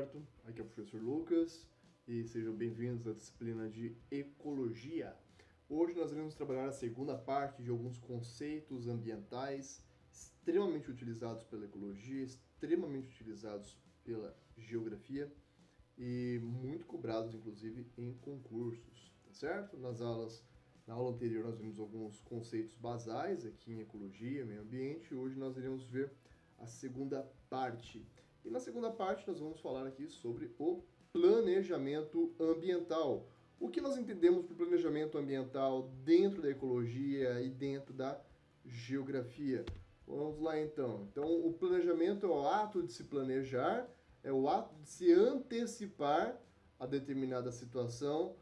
certo? Aqui é o professor Lucas e sejam bem-vindos à disciplina de Ecologia. Hoje nós iremos trabalhar a segunda parte de alguns conceitos ambientais extremamente utilizados pela ecologia, extremamente utilizados pela geografia e muito cobrados, inclusive, em concursos, tá certo? Na aula anterior nós vimos alguns conceitos basais aqui em ecologia, meio ambiente, e hoje nós iremos ver a segunda parte. E na segunda parte nós vamos falar aqui sobre o planejamento ambiental. O que nós entendemos por planejamento ambiental dentro da ecologia e dentro da geografia? Vamos lá então. Então, o planejamento é o ato de se planejar, é o ato de se antecipar a determinada situação,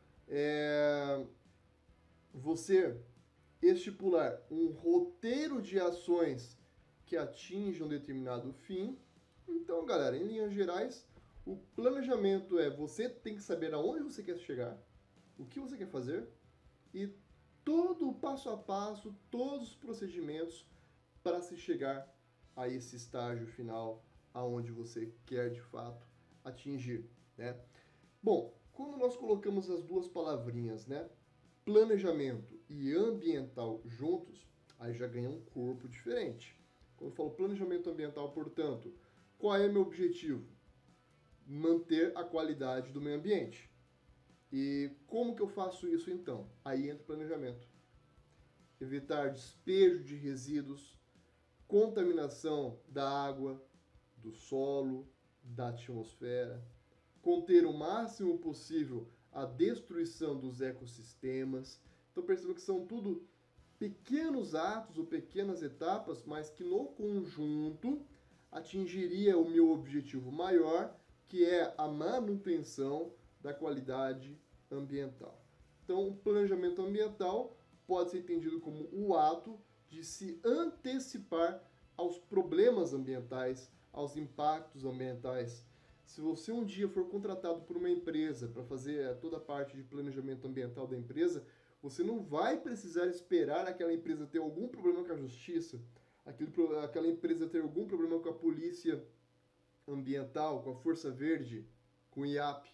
você estipular um roteiro de ações que atinjam um determinado fim. Então, galera, em linhas gerais, o planejamento é você tem que saber aonde você quer chegar, o que você quer fazer e todo o passo a passo, todos os procedimentos para se chegar a esse estágio final aonde você quer de fato atingir, né? Bom, quando nós colocamos as duas palavrinhas, né, planejamento e ambiental juntos, aí já ganha um corpo diferente. Quando eu falo planejamento ambiental, portanto, qual é meu objetivo? Manter a qualidade do meio ambiente. E como que eu faço isso então? Aí entra o planejamento. Evitar despejo de resíduos, contaminação da água, do solo, da atmosfera, conter o máximo possível a destruição dos ecossistemas. Então perceba que são tudo pequenos atos ou pequenas etapas, mas que no conjunto atingiria o meu objetivo maior, que é a manutenção da qualidade ambiental. Então, o planejamento ambiental pode ser entendido como o ato de se antecipar aos problemas ambientais, aos impactos ambientais. Se você um dia for contratado por uma empresa para fazer toda a parte de planejamento ambiental da empresa, você não vai precisar esperar aquela empresa ter algum problema com a justiça, aquela empresa ter algum problema com a polícia ambiental, com a Força Verde, com o IAP.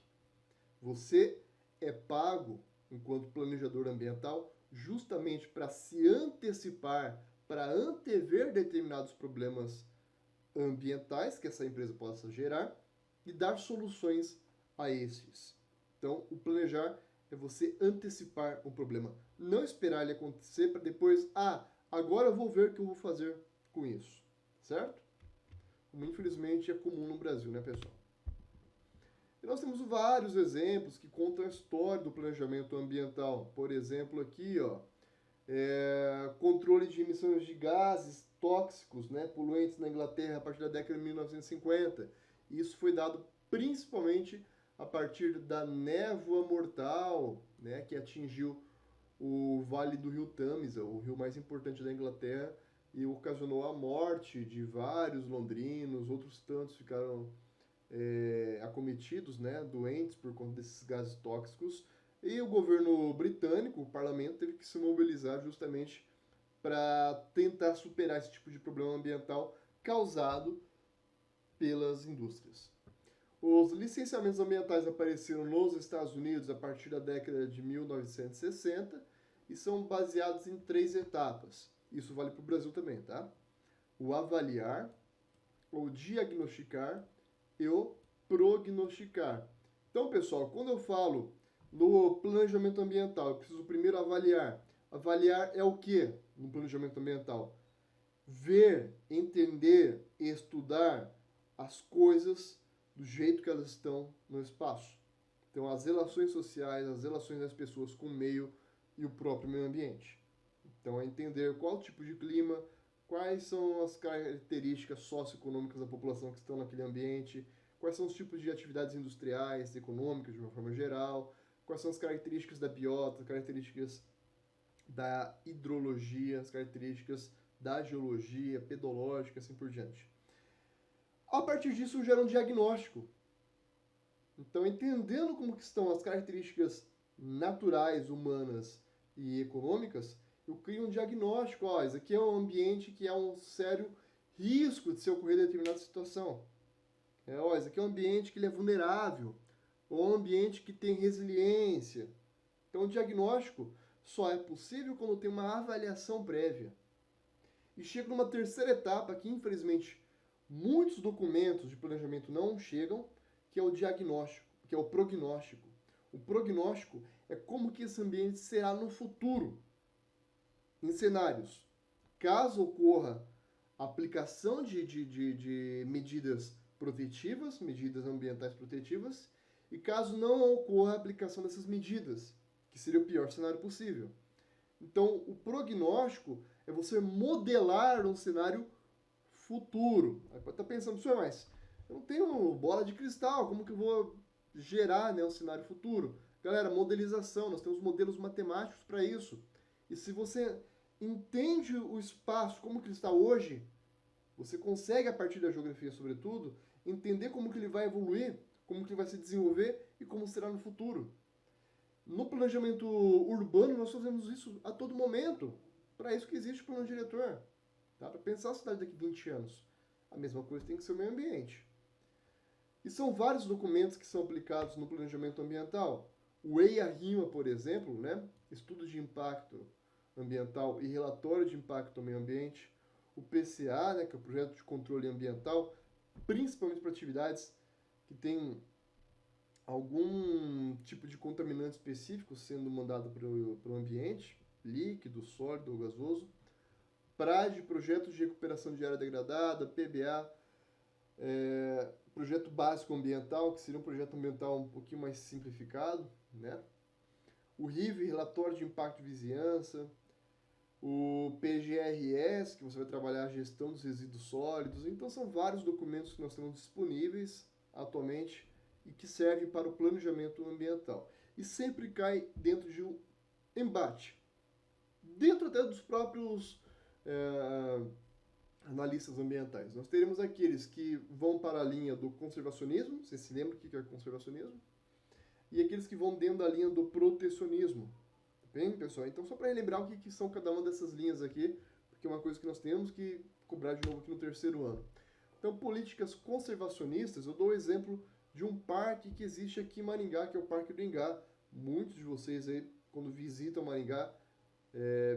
Você é pago, enquanto planejador ambiental, justamente para se antecipar, para antever determinados problemas ambientais que essa empresa possa gerar e dar soluções a esses. Então, o planejar é você antecipar um problema, não esperar ele acontecer para depois, agora eu vou ver o que eu vou fazer com isso, certo? Como infelizmente é comum no Brasil, né, pessoal? E nós temos vários exemplos que contam a história do planejamento ambiental. Por exemplo, aqui, controle de emissões de gases tóxicos, né, poluentes na Inglaterra a partir da década de 1950. Isso foi dado principalmente a partir da névoa mortal, né, que atingiu o Vale do Rio Tâmisa, o rio mais importante da Inglaterra, e ocasionou a morte de vários londrinos, outros tantos ficaram acometidos, né, doentes por conta desses gases tóxicos. E o governo britânico, o parlamento, teve que se mobilizar justamente para tentar superar esse tipo de problema ambiental causado pelas indústrias. Os licenciamentos ambientais apareceram nos Estados Unidos a partir da década de 1960 e são baseados em 3 etapas. Isso vale para o Brasil também, tá? O avaliar, o diagnosticar e o prognosticar. Então, pessoal, quando eu falo no planejamento ambiental, eu preciso primeiro avaliar. Avaliar é o que no planejamento ambiental? Ver, entender, estudar as coisas do jeito que elas estão no espaço. Então, as relações sociais, as relações das pessoas com o meio e o próprio meio ambiente. Então, é entender qual tipo de clima, quais são as características socioeconômicas da população que estão naquele ambiente, quais são os tipos de atividades industriais, econômicas de uma forma geral, quais são as características da biota, as características da hidrologia, as características da geologia, pedológica, assim por diante. A partir disso, gera um diagnóstico. Então, entendendo como que estão as características naturais, humanas e econômicas, eu crio um diagnóstico. Isso aqui é um ambiente que há um sério risco de se ocorrer determinada situação. Ó, esse aqui é um ambiente que ele é vulnerável, ou um ambiente que tem resiliência. Então, o diagnóstico só é possível quando tem uma avaliação prévia. E chega numa terceira etapa que, infelizmente, muitos documentos de planejamento não chegam, que é o diagnóstico, que é o prognóstico. O prognóstico é como que esse ambiente será no futuro, em cenários. Caso ocorra a aplicação de medidas protetivas, medidas ambientais protetivas, e caso não ocorra a aplicação dessas medidas, que seria o pior cenário possível. Então, o prognóstico é você modelar um cenário futuro. Aí pode estar pensando, senhor, mas eu não tenho bola de cristal, como que eu vou gerar, né, um cenário futuro? Galera, modelização, nós temos modelos matemáticos para isso. E se você entende o espaço como que ele está hoje, você consegue, a partir da geografia, sobretudo, entender como que ele vai evoluir, como que ele vai se desenvolver e como será no futuro. No planejamento urbano, nós fazemos isso a todo momento. Para isso que existe o plano diretor. Tá? Para pensar a cidade daqui a 20 anos. A mesma coisa tem que ser o meio ambiente. E são vários documentos que são aplicados no planejamento ambiental. O EIA-RIMA, por exemplo, né? Estudo de impacto ambiental e relatório de impacto ao meio ambiente. O PCA, né? Que é o Projeto de Controle Ambiental, principalmente para atividades que têm algum tipo de contaminante específico sendo mandado para o ambiente, líquido, sólido ou gasoso. PRAD, Projetos de Recuperação de Área Degradada, PBA, Projeto Básico Ambiental, que seria um projeto ambiental um pouquinho mais simplificado, né? O RIV, Relatório de Impacto de Vizinhança, o PGRS, que você vai trabalhar a gestão dos resíduos sólidos. Então, são vários documentos que nós temos disponíveis atualmente e que servem para o planejamento ambiental. E sempre cai dentro de um embate. Dentro até dos próprios analistas ambientais. Nós teremos aqueles que vão para a linha do conservacionismo, você se lembra o que é conservacionismo? E aqueles que vão dentro da linha do protecionismo. Bem, pessoal? Então, só para relembrar o que são cada uma dessas linhas aqui, porque é uma coisa que nós temos que cobrar de novo aqui no terceiro ano. Então, políticas conservacionistas, eu dou o exemplo de um parque que existe aqui em Maringá, que é o Parque do Ingá. Muitos de vocês aí, quando visitam Maringá,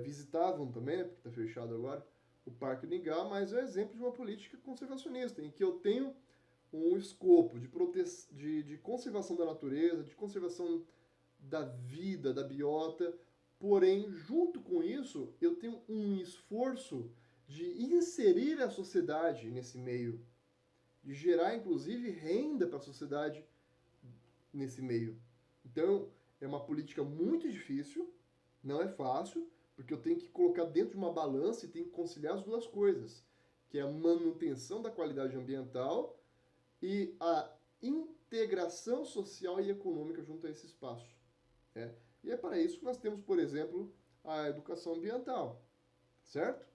visitavam também, né, porque está fechado agora, o Parque do Ingá, mas é um exemplo de uma política conservacionista, em que eu tenho um escopo de conservação da natureza, de conservação da vida, da biota, porém, junto com isso, eu tenho um esforço de inserir a sociedade nesse meio, de gerar, inclusive, renda para a sociedade nesse meio. Então, é uma política muito difícil, não é fácil, porque eu tenho que colocar dentro de uma balança e tenho que conciliar as duas coisas, que é a manutenção da qualidade ambiental e a integração social e econômica junto a esse espaço. Né? E é para isso que nós temos, por exemplo, a educação ambiental, certo?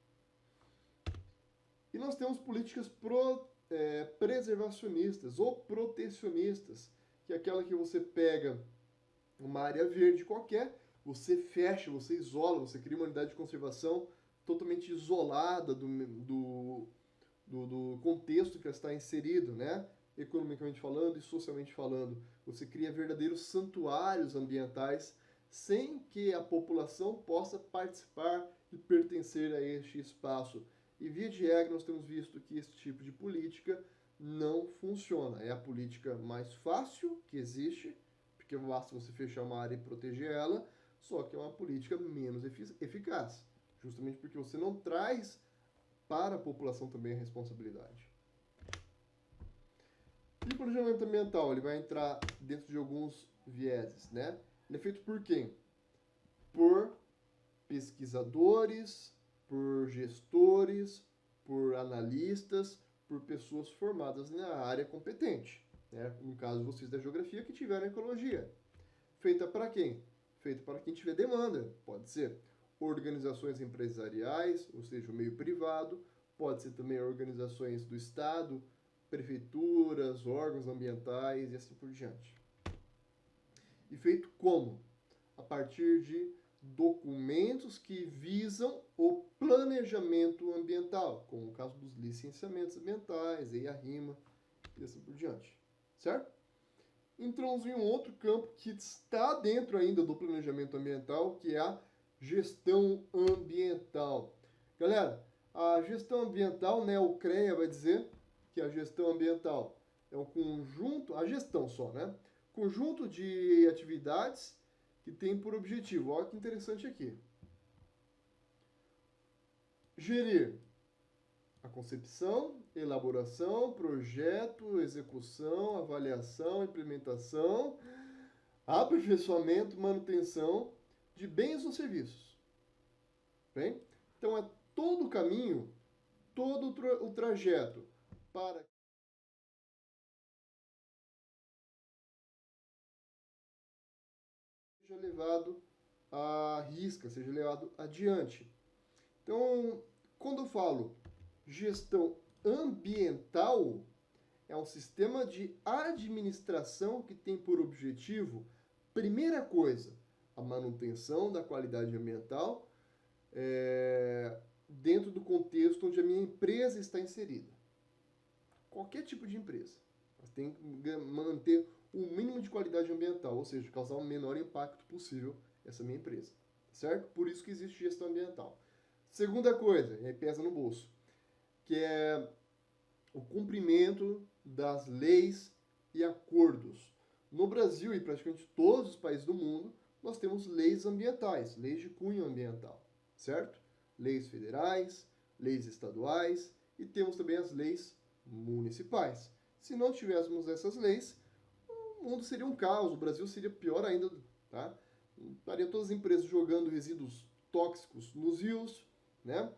E nós temos políticas preservacionistas ou protecionistas, que é aquela que você pega uma área verde qualquer, você fecha, você isola, você cria uma unidade de conservação totalmente isolada do contexto que ela está inserido, né? Economicamente falando e socialmente falando. Você cria verdadeiros santuários ambientais sem que a população possa participar e pertencer a este espaço. E via de regra nós temos visto que esse tipo de política não funciona. É a política mais fácil que existe, porque basta você fechar uma área e proteger ela, só que é uma política menos eficaz, justamente porque você não traz para a população também a responsabilidade. E o planejamento ambiental, ele vai entrar dentro de alguns vieses, né? Ele é feito por quem? Por pesquisadores, por gestores, por analistas, por pessoas formadas na área competente. Né? No caso, vocês da geografia que tiveram ecologia. Feita para quem? Feita para quem tiver demanda. Pode ser organizações empresariais, ou seja, o meio privado, pode ser também organizações do Estado, prefeituras, órgãos ambientais e assim por diante. E feito como? A partir de documentos que visam o planejamento ambiental, como o caso dos licenciamentos ambientais, EIA-RIMA e assim por diante, certo? Entramos em um outro campo que está dentro ainda do planejamento ambiental, que é a gestão ambiental. Galera, a gestão ambiental, né, o CREA vai dizer que a gestão ambiental é um conjunto, a gestão só, né? Conjunto de atividades que tem por objetivo, olha que interessante aqui, gerir a concepção, elaboração, projeto, execução, avaliação, implementação, aperfeiçoamento, manutenção de bens ou serviços. Bem? Então é todo o caminho, todo o trajeto para que seja levado à risca, seja levado adiante. Então, quando eu falo gestão ambiental, é um sistema de administração que tem por objetivo, primeira coisa, a manutenção da qualidade ambiental dentro do contexto onde a minha empresa está inserida. Qualquer tipo de empresa. Mas tem que manter o mínimo de qualidade ambiental, ou seja, causar o menor impacto possível essa minha empresa. Certo? Por isso que existe gestão ambiental. Segunda coisa, e aí pesa no bolso, que é o cumprimento das leis e acordos. No Brasil e praticamente todos os países do mundo, nós temos leis ambientais, leis de cunho ambiental, certo? Leis federais, leis estaduais e temos também as leis municipais. Se não tivéssemos essas leis, o mundo seria um caos, o Brasil seria pior ainda, tá? Estaria todas as empresas jogando resíduos tóxicos nos rios, né?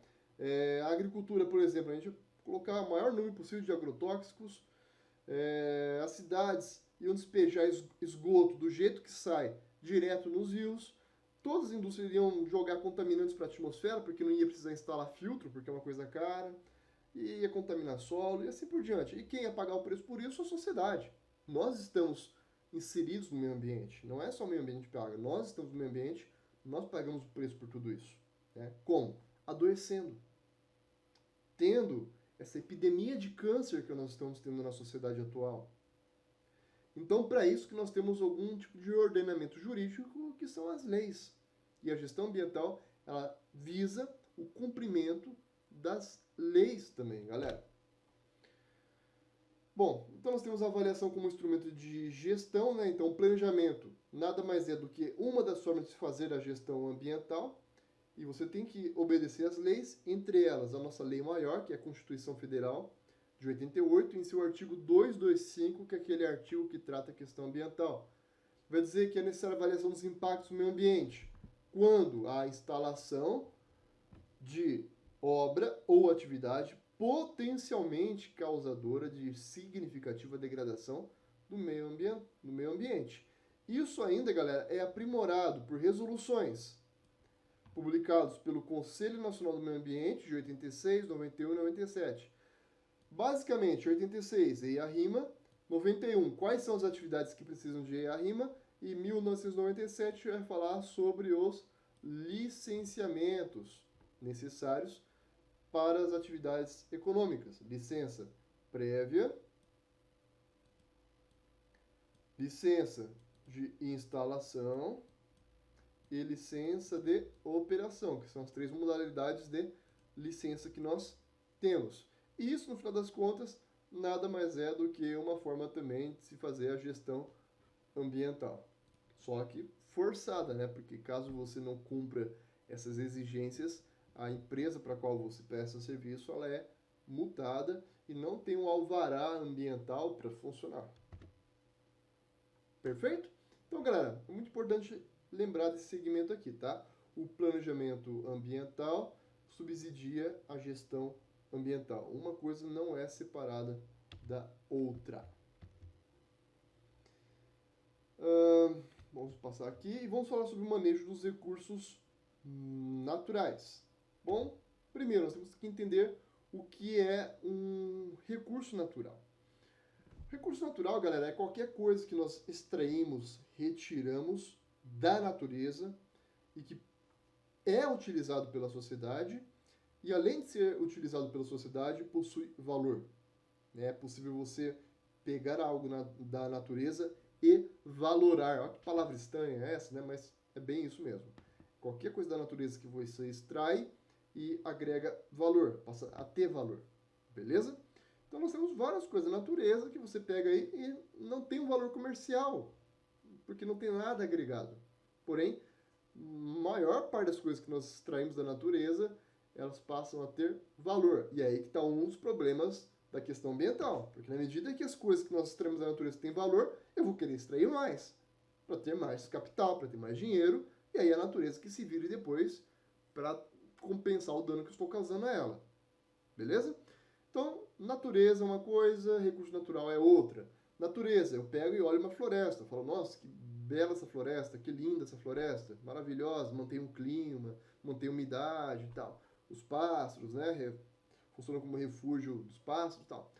A agricultura, por exemplo, a gente colocar o maior número possível de agrotóxicos, as cidades iam despejar esgoto do jeito que sai, direto nos rios, todas as indústrias iriam jogar contaminantes para a atmosfera, porque não ia precisar instalar filtro, porque é uma coisa cara, e ia contaminar solo, e assim por diante. E quem ia pagar o preço por isso? A sociedade. Nós estamos inseridos no meio ambiente, não é só o meio ambiente que paga, nós estamos no meio ambiente, nós pagamos o preço por tudo isso. Né? Como? Adoecendo. Tendo essa epidemia de câncer que nós estamos tendo na sociedade atual. Então, para isso que nós temos algum tipo de ordenamento jurídico, que são as leis. E a gestão ambiental, ela visa o cumprimento das leis também, galera. Bom, então nós temos a avaliação como instrumento de gestão, né? Então, o planejamento nada mais é do que uma das formas de se fazer a gestão ambiental. E você tem que obedecer às leis, entre elas a nossa lei maior, que é a Constituição Federal de 88, em seu artigo 225, que é aquele artigo que trata a questão ambiental. Vai dizer que é necessária a avaliação dos impactos no meio ambiente quando a instalação de obra ou atividade potencialmente causadora de significativa degradação do meio ambiente. Isso ainda, galera, é aprimorado por resoluções publicados pelo Conselho Nacional do Meio Ambiente de 86, 91 e 97. Basicamente, 86, EIA-RIMA, 91, quais são as atividades que precisam de EIA-RIMA, e 1997 vai falar sobre os licenciamentos necessários para as atividades econômicas. Licença prévia, licença de instalação e licença de operação, que são as três modalidades de licença que nós temos. E isso, no final das contas, nada mais é do que uma forma também de se fazer a gestão ambiental. Só que forçada, né? Porque caso você não cumpra essas exigências, a empresa para a qual você presta serviço, ela é multada e não tem um alvará ambiental para funcionar. Perfeito? Então, galera, é muito importante lembrar desse segmento aqui, tá? O planejamento ambiental subsidia a gestão ambiental. Uma coisa não é separada da outra. Vamos passar aqui e vamos falar sobre o manejo dos recursos naturais. Bom, primeiro nós temos que entender o que é um recurso natural. Recurso natural, galera, é qualquer coisa que nós extraímos, retiramos da natureza e que é utilizado pela sociedade e, além de ser utilizado pela sociedade, possui valor. É possível você pegar algo da natureza e valorar. Olha que palavra estranha é essa, né? Mas é bem isso mesmo. Qualquer coisa da natureza que você extrai e agrega valor, passa a ter valor. Beleza? Então nós temos várias coisas da natureza que você pega aí e não tem um valor comercial, porque não tem nada agregado. Porém, a maior parte das coisas que nós extraímos da natureza, elas passam a ter valor. E é aí que está um dos problemas da questão ambiental. Porque na medida que as coisas que nós extraímos da natureza têm valor, eu vou querer extrair mais, para ter mais capital, para ter mais dinheiro, e aí a natureza que se vire depois para compensar o dano que eu estou causando a ela. Beleza? Então, natureza é uma coisa, recurso natural é outra. Natureza, eu pego e olho uma floresta, falo, nossa, que bela essa floresta, que linda essa floresta, maravilhosa, mantém um clima, mantém umidade e tal. Os pássaros, né, funcionam como refúgio dos pássaros e tal.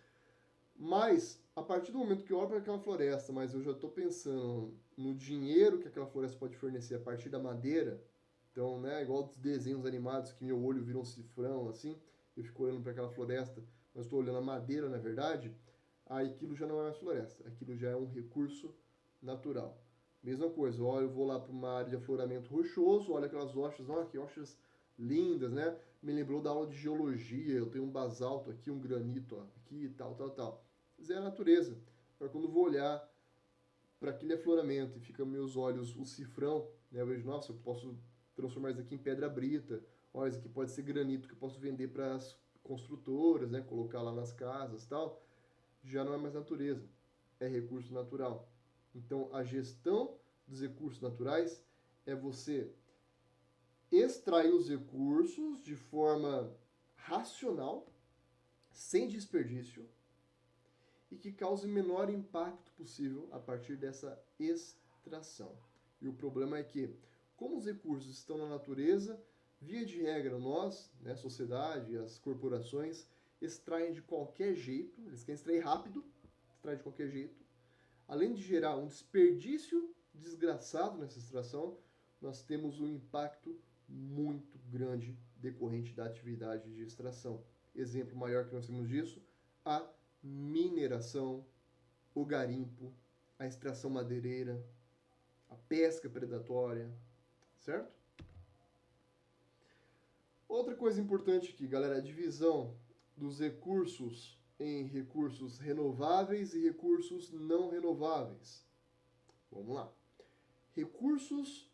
Mas, a partir do momento que eu olho para aquela floresta, mas eu já estou pensando no dinheiro que aquela floresta pode fornecer a partir da madeira, então, né, igual dos desenhos animados que meu olho vira um cifrão, assim, eu fico olhando para aquela floresta, mas estou olhando a madeira, na verdade, aí aquilo já não é mais floresta, aquilo já é um recurso natural. Mesma coisa, eu vou lá para uma área de afloramento rochoso, olha aquelas rochas, olha que rochas lindas, né? Me lembrou da aula de geologia, eu tenho um basalto aqui, um granito aqui, tal, tal, tal. Mas é a natureza. Agora, quando eu vou olhar para aquele afloramento e fica meus olhos o cifrão, né? Eu vejo, nossa, eu posso transformar isso aqui em pedra brita, olha, isso aqui pode ser granito que eu posso vender para as construtoras, né? Colocar lá nas casas e tal. Já não é mais natureza, é recurso natural. Então, a gestão dos recursos naturais é você extrair os recursos de forma racional, sem desperdício, e que cause o menor impacto possível a partir dessa extração. E o problema é que, como os recursos estão na natureza, via de regra, nós, né, a sociedade, as corporações, extraem de qualquer jeito, eles querem extrair rápido, extraem de qualquer jeito. Além de gerar um desperdício desgraçado nessa extração, nós temos um impacto muito grande decorrente da atividade de extração. Exemplo maior que nós temos disso, a mineração, o garimpo, a extração madeireira, a pesca predatória, certo? Outra coisa importante aqui, galera, é a divisão dos recursos em recursos renováveis e recursos não renováveis. Vamos lá. Recursos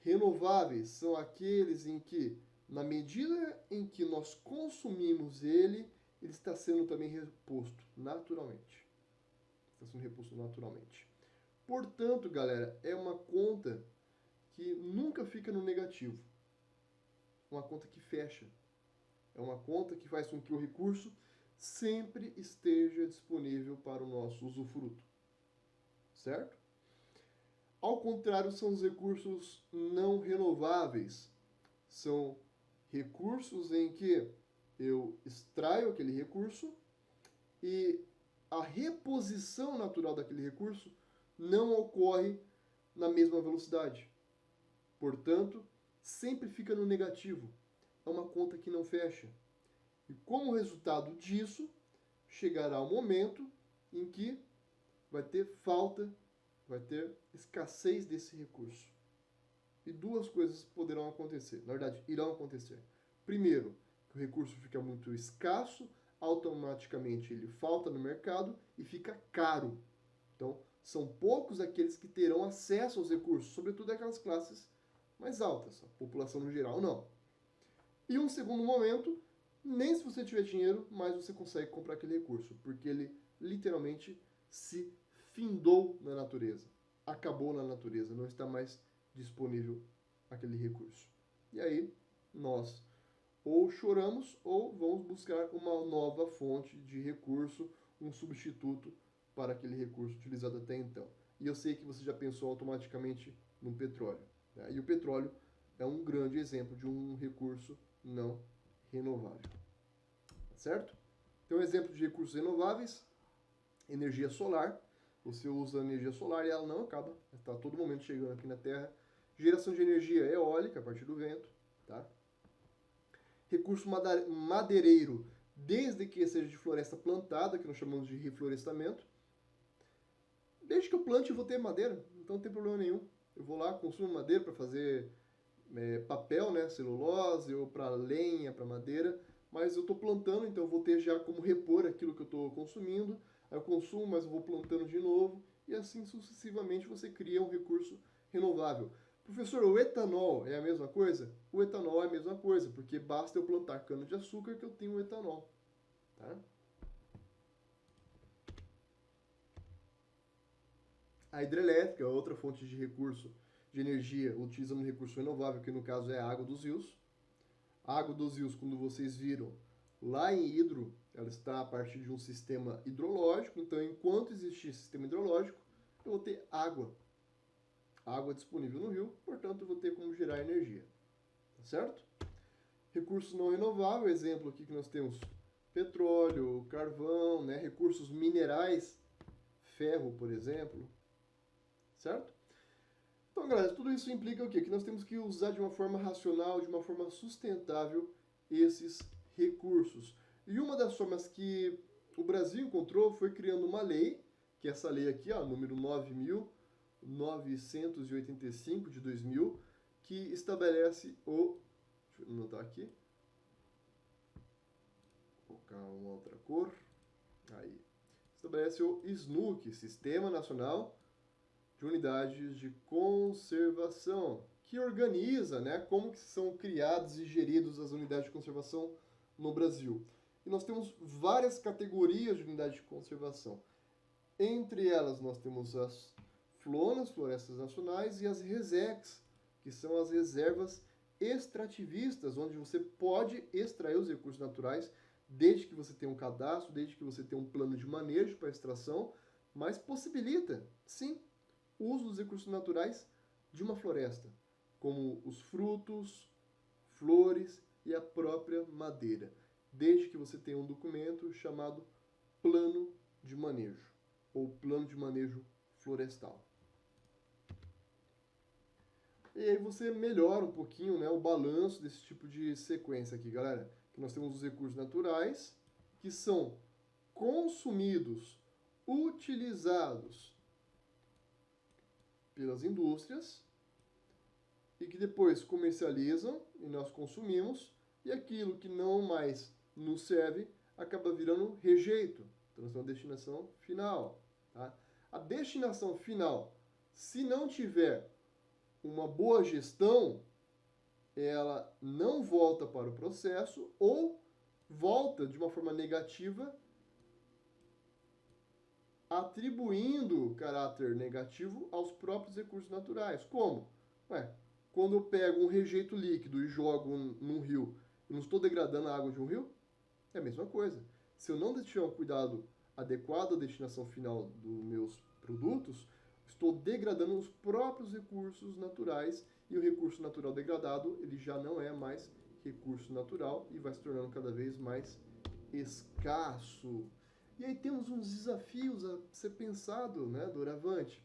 renováveis são aqueles em que, na medida em que nós consumimos ele está sendo também reposto naturalmente. Está sendo reposto naturalmente. Portanto, galera, é uma conta que nunca fica no negativo. Uma conta que fecha. É uma conta que faz com que o recurso sempre esteja disponível para o nosso usufruto. Certo? Ao contrário, são os recursos não renováveis. São recursos em que eu extraio aquele recurso e a reposição natural daquele recurso não ocorre na mesma velocidade. Portanto, sempre fica no negativo. É uma conta que não fecha. E como resultado disso, chegará o momento em que vai ter falta, vai ter escassez desse recurso. E duas coisas poderão acontecer, na verdade, irão acontecer. Primeiro, que o recurso fica muito escasso, automaticamente ele falta no mercado e fica caro. Então, são poucos aqueles que terão acesso aos recursos, sobretudo aquelas classes mais altas, a população no geral não. E um segundo momento, nem se você tiver dinheiro, mais você consegue comprar aquele recurso, porque ele literalmente se findou na natureza, acabou na natureza, não está mais disponível aquele recurso. E aí, nós ou choramos ou vamos buscar uma nova fonte de recurso, um substituto para aquele recurso utilizado até então. E eu sei que você já pensou automaticamente no petróleo, né? E o petróleo é um grande exemplo de um recurso não renovável. Certo? Então, exemplo de recursos renováveis, energia solar. Você usa a energia solar e ela não acaba, está a todo momento chegando aqui na Terra. Geração de energia eólica a partir do vento, tá? Recurso madeireiro, desde que seja de floresta plantada, que nós chamamos de reflorestamento. Desde que eu plante, eu vou ter madeira, então não tem problema nenhum. Eu vou lá, consumo madeira para fazer papel, né, celulose, ou para lenha, para madeira, mas eu estou plantando, então eu vou ter já como repor aquilo que eu estou consumindo, aí eu consumo, mas eu vou plantando de novo, e assim sucessivamente você cria um recurso renovável. Professor, o etanol é a mesma coisa? O etanol é a mesma coisa, porque basta eu plantar cana-de-açúcar que eu tenho etanol. Tá? A hidrelétrica é outra fonte de recurso de energia utilizando um recurso renovável, que no caso é a água dos rios. A água dos rios, quando vocês viram lá em Hidro, ela está a partir de um sistema hidrológico, então enquanto existir sistema hidrológico, eu vou ter água disponível no rio, portanto eu vou ter como gerar energia. Tá certo? Recurso não renovável, exemplo aqui que nós temos petróleo, carvão, né, recursos minerais, ferro, por exemplo, certo? Então, galera, tudo isso implica o quê? Que nós temos que usar de uma forma racional, de uma forma sustentável esses recursos. E uma das formas que o Brasil encontrou foi criando uma lei, que é essa lei aqui, ó, número 9.985 de 2000, que estabelece o... Deixa eu anotar aqui. Vou colocar uma outra cor. Aí. Estabelece o SNUC, Sistema Nacional de Unidades de Conservação, que organiza, né, como que são criadas e geridas as unidades de conservação no Brasil. E nós temos várias categorias de unidades de conservação. Entre elas nós temos as FLONAS, Florestas Nacionais, e as RESECs, que são as reservas extrativistas, onde você pode extrair os recursos naturais, desde que você tenha um cadastro, desde que você tenha um plano de manejo para extração, mas possibilita, sim, o uso dos recursos naturais de uma floresta, como os frutos, flores e a própria madeira, desde que você tenha um documento chamado plano de manejo, ou plano de manejo florestal. E aí você melhora um pouquinho, né, o balanço desse tipo de sequência aqui, galera. Que nós temos os recursos naturais, que são consumidos, utilizados pelas indústrias, e que depois comercializam e nós consumimos, e aquilo que não mais nos serve acaba virando rejeito. Então nós temos a destinação final. Tá? A destinação final, se não tiver uma boa gestão, ela não volta para o processo ou volta de uma forma negativa, atribuindo caráter negativo aos próprios recursos naturais. Como? Quando eu pego um rejeito líquido e jogo num rio, eu não estou degradando a água de um rio? É a mesma coisa. Se eu não tiver um cuidado adequado à destinação final dos meus produtos, estou degradando os próprios recursos naturais, e o recurso natural degradado ele já não é mais recurso natural e vai se tornando cada vez mais escasso. E aí temos uns desafios a ser pensado, né, doravante.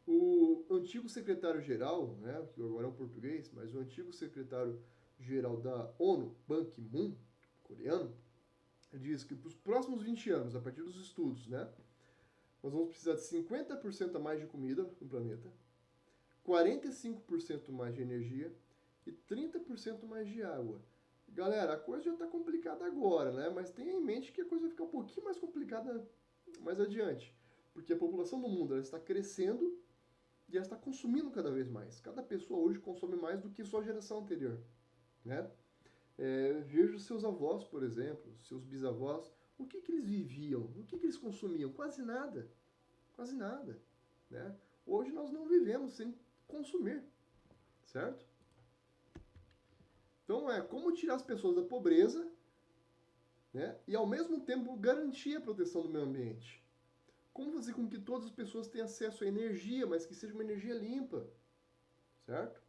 O antigo secretário-geral, né, que agora é um português, mas o antigo secretário-geral da ONU, Ban Ki-moon, coreano, diz que para os próximos 20 anos, a partir dos estudos, né, nós vamos precisar de 50% a mais de comida no planeta, 45% mais de energia e 30% mais de água. Galera, a coisa já está complicada agora, né? Mas tenha em mente que a coisa vai ficar um pouquinho mais complicada mais adiante. Porque a população do mundo ela está crescendo e ela está consumindo cada vez mais. Cada pessoa hoje consome mais do que sua geração anterior, né? Veja os seus avós, por exemplo, seus bisavós, o que eles viviam, o que eles consumiam? Quase nada, quase nada, né? Hoje nós não vivemos sem consumir, certo? Então como tirar as pessoas da pobreza, né? E ao mesmo tempo garantir a proteção do meio ambiente. Como fazer com que todas as pessoas tenham acesso à energia, mas que seja uma energia limpa, certo?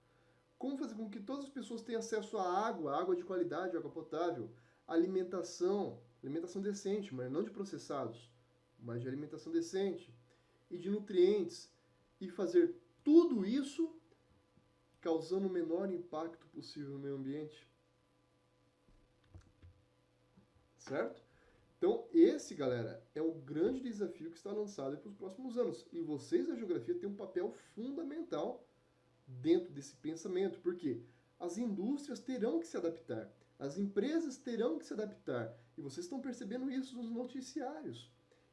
Como fazer com que todas as pessoas tenham acesso à água de qualidade, água potável, alimentação decente, mas não de processados, mas de alimentação decente e de nutrientes, e fazer tudo isso causando o menor impacto possível no meio ambiente. Certo? Então, esse, galera, é o grande desafio que está lançado para os próximos anos. E vocês da geografia têm um papel fundamental dentro desse pensamento, porque as indústrias terão que se adaptar, as empresas terão que se adaptar, e vocês estão percebendo isso nos noticiários.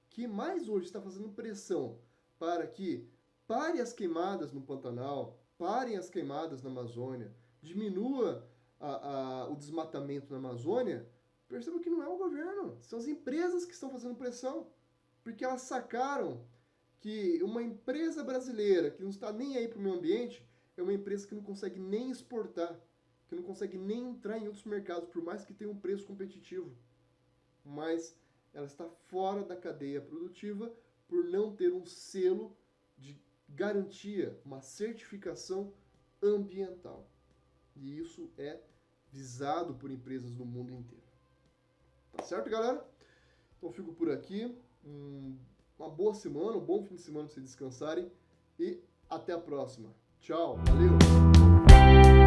Que mais hoje está fazendo pressão para que pare as queimadas no Pantanal, parem as queimadas na Amazônia, diminua o desmatamento na Amazônia, perceba que não é o governo, são as empresas que estão fazendo pressão, porque elas sacaram que uma empresa brasileira que não está nem aí para o meio ambiente é uma empresa que não consegue nem exportar, que não consegue nem entrar em outros mercados, por mais que tenha um preço competitivo. Mas ela está fora da cadeia produtiva por não ter um selo de garantia, uma certificação ambiental. E isso é visado por empresas do mundo inteiro. Tá certo, galera? Então eu fico por aqui. Uma boa semana, um bom fim de semana para vocês descansarem e até a próxima. Tchau, valeu!